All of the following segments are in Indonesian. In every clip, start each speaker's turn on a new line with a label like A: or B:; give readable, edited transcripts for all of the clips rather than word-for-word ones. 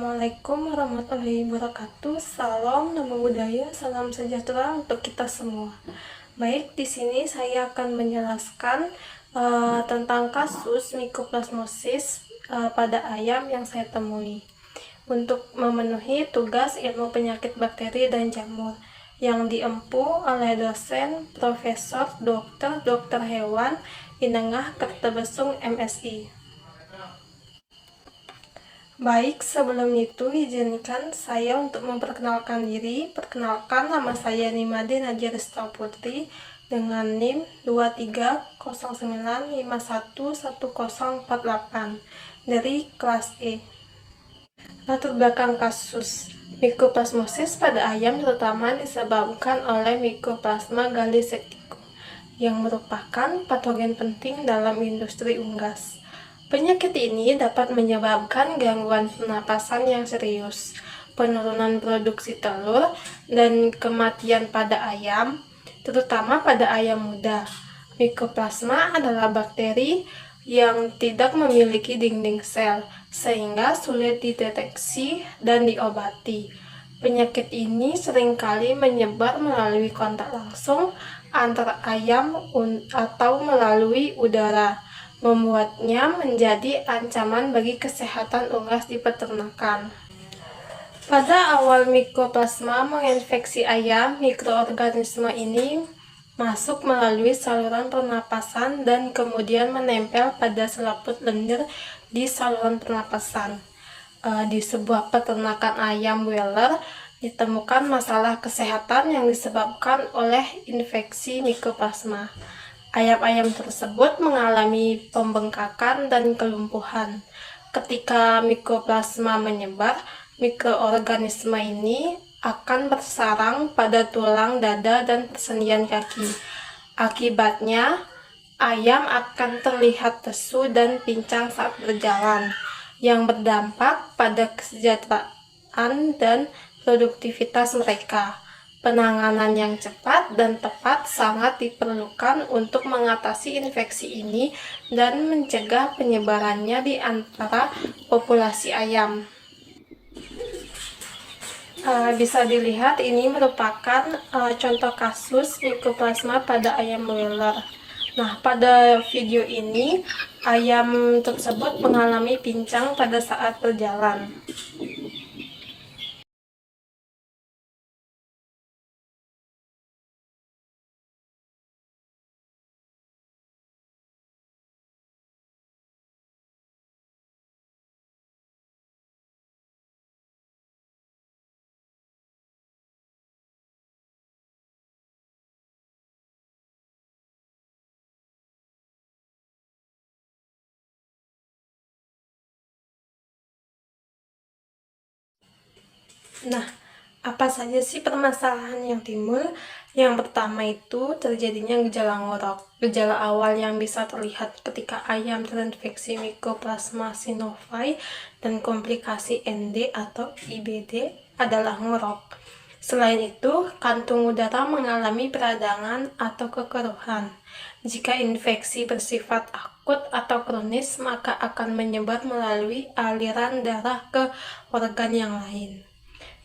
A: Assalamualaikum warahmatullahi wabarakatuh. Salam, nama budaya, salam sejahtera untuk kita semua. Baik, di sini saya akan menjelaskan tentang kasus Mycoplasmosis pada ayam yang saya temui untuk memenuhi tugas ilmu penyakit bakteri dan jamur yang diempu oleh dosen, profesor, dokter hewan Inengah Kertebesung MSI. Baik, sebelum itu izinkan saya untuk memperkenalkan diri. Perkenalkan, nama saya Nimade Najaristo Putri dengan NIM 2309511048 dari kelas E. Latar belakang kasus Mycoplasmosis pada ayam terutama disebabkan oleh Mycoplasma gallisecticum yang merupakan patogen penting dalam industri unggas. Penyakit ini dapat menyebabkan gangguan pernapasan yang serius, penurunan produksi telur, dan kematian pada ayam, terutama pada ayam muda. Mycoplasma adalah bakteri yang tidak memiliki dinding sel, sehingga sulit dideteksi dan diobati. Penyakit ini seringkali menyebar melalui kontak langsung antara ayam atau melalui udara, membuatnya menjadi ancaman bagi kesehatan unggas di peternakan. Pada awal Mycoplasma menginfeksi ayam, mikroorganisme ini masuk melalui saluran pernapasan dan kemudian menempel pada selaput lendir di saluran pernapasan. Di sebuah peternakan ayam broiler ditemukan masalah kesehatan yang disebabkan oleh infeksi Mycoplasma. Ayam-ayam tersebut mengalami pembengkakan dan kelumpuhan. Ketika Mycoplasma menyebar, mikroorganisme ini akan bersarang pada tulang dada dan persendian kaki. Akibatnya, ayam akan terlihat lesu dan pincang saat berjalan, yang berdampak pada kesejahteraan dan produktivitas mereka. Penanganan yang cepat dan tepat sangat diperlukan untuk mengatasi infeksi ini dan mencegah penyebarannya di antara populasi ayam. Bisa dilihat ini merupakan contoh kasus Mycoplasma pada ayam broiler. Nah, pada video ini ayam tersebut mengalami pincang pada saat berjalan. Nah, apa saja sih permasalahan yang timbul? Yang pertama itu terjadinya gejala ngorok. Gejala awal yang bisa terlihat ketika ayam terinfeksi Mycoplasma sinoviae dan komplikasi ND atau IBD adalah ngorok. Selain itu, kantung udara mengalami peradangan atau kekeruhan. Jika infeksi bersifat akut atau kronis, maka akan menyebar melalui aliran darah ke organ yang lain.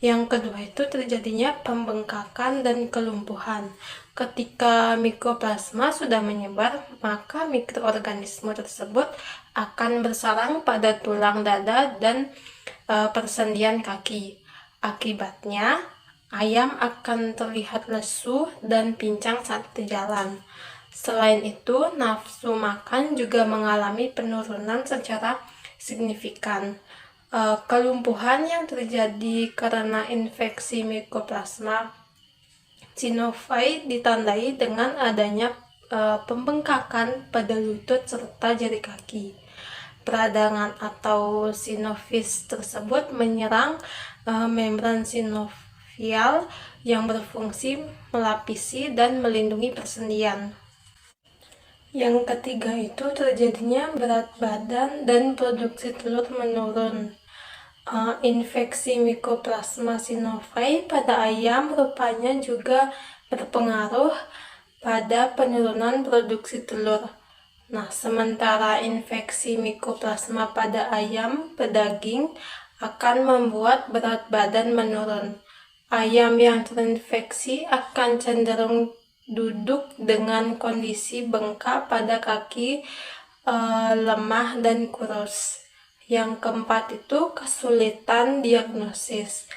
A: Yang kedua itu terjadinya pembengkakan dan kelumpuhan. Ketika Mycoplasma sudah menyebar, maka mikroorganisme tersebut akan bersarang pada tulang dada dan persendian kaki. Akibatnya, ayam akan terlihat lesu dan pincang saat berjalan. Selain itu, nafsu makan juga mengalami penurunan secara signifikan. Kelumpuhan yang terjadi karena infeksi Mycoplasma sinoviae ditandai dengan adanya pembengkakan pada lutut serta jari kaki. Peradangan atau sinofis tersebut menyerang membran sinovial yang berfungsi melapisi dan melindungi persendian. Yang ketiga itu terjadinya berat badan dan produksi telur menurun. Infeksi Mycoplasma sinoviae pada ayam rupanya juga berpengaruh pada penurunan produksi telur. Nah, sementara infeksi Mycoplasma pada ayam pedaging akan membuat berat badan menurun. Ayam yang terinfeksi akan cenderung duduk dengan kondisi bengkak pada kaki, lemah dan kurus. Yang keempat itu kesulitan diagnosis.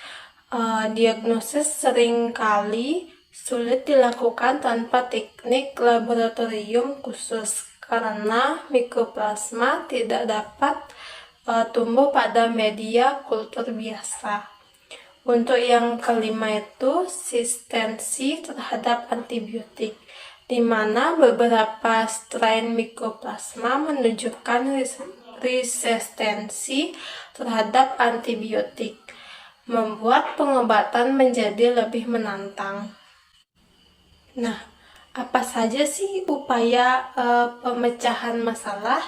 A: Diagnosis seringkali sulit dilakukan tanpa teknik laboratorium khusus karena mikroplasma tidak dapat tumbuh pada media kultur biasa. Untuk yang kelima itu resistensi terhadap antibiotik, di mana beberapa strain mikroplasma menunjukkan resistensi terhadap antibiotik, membuat pengobatan menjadi lebih menantang. Nah, apa saja sih upaya pemecahan masalah?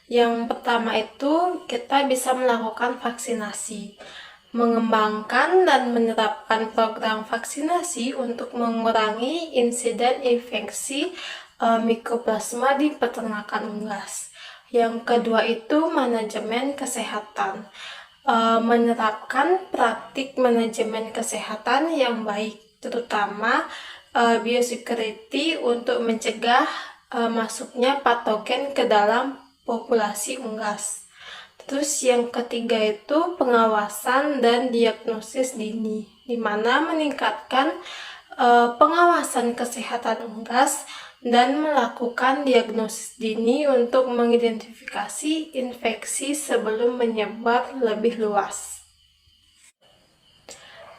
A: Yang pertama itu kita bisa melakukan vaksinasi, mengembangkan dan menerapkan program vaksinasi untuk mengurangi insiden infeksi mikroplasma di peternakan unggas. Yang kedua itu manajemen kesehatan, menerapkan praktik manajemen kesehatan yang baik, terutama biosecurity untuk mencegah masuknya patogen ke dalam populasi unggas. Terus yang ketiga itu pengawasan dan diagnosis dini, di mana meningkatkan pengawasan kesehatan unggas dan melakukan diagnosis dini untuk mengidentifikasi infeksi sebelum menyebar lebih luas.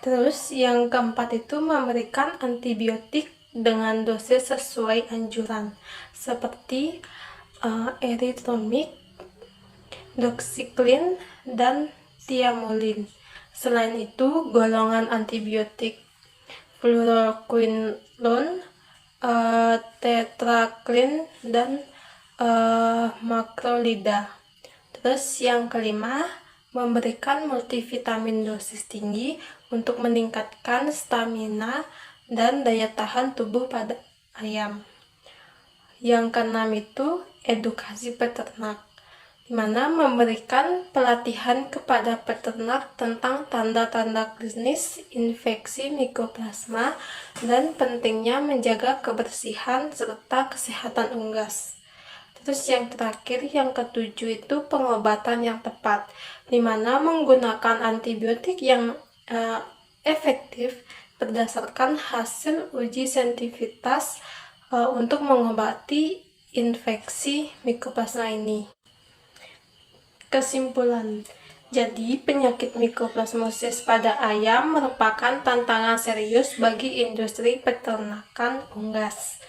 A: Terus yang keempat itu memberikan antibiotik dengan dosis sesuai anjuran, seperti erythromycin, doxycycline, dan thiamulin. Selain itu, golongan antibiotik fluoroquinolone, tetracycline, dan macrolida. Terus yang kelima, memberikan multivitamin dosis tinggi untuk meningkatkan stamina dan daya tahan tubuh pada ayam. Yang keenam itu edukasi peternak, di mana memberikan pelatihan kepada peternak tentang tanda-tanda klinis infeksi mikroplasma dan pentingnya menjaga kebersihan serta kesehatan unggas. Terus yang terakhir, yang ketujuh itu pengobatan yang tepat, di mana menggunakan antibiotik yang efektif berdasarkan hasil uji saintifitas untuk mengobati infeksi mikroplasma ini. Kesimpulan, jadi penyakit mikroplasmosis pada ayam merupakan tantangan serius bagi industri peternakan unggas.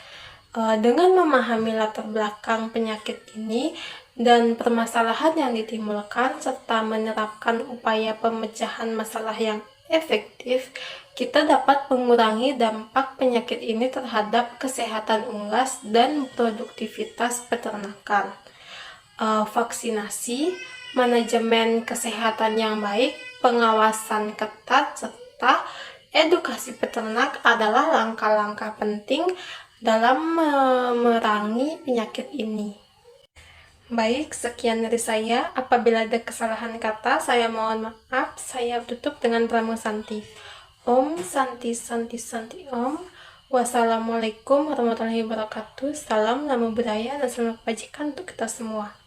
A: Dengan memahami latar belakang penyakit ini dan permasalahan yang ditimbulkan serta menerapkan upaya pemecahan masalah yang efektif, kita dapat mengurangi dampak penyakit ini terhadap kesehatan unggas dan produktivitas peternakan. Vaksinasi, manajemen kesehatan yang baik, pengawasan ketat, serta edukasi peternak adalah langkah-langkah penting dalam memerangi penyakit ini. Baik, sekian dari saya. Apabila ada kesalahan kata, saya mohon maaf. Saya tutup dengan Pramu Santi. Om Santi Santi Santi Om. Wassalamualaikum warahmatullahi wabarakatuh. Salam, namo buddhaya, dan salam kebajikan untuk kita semua.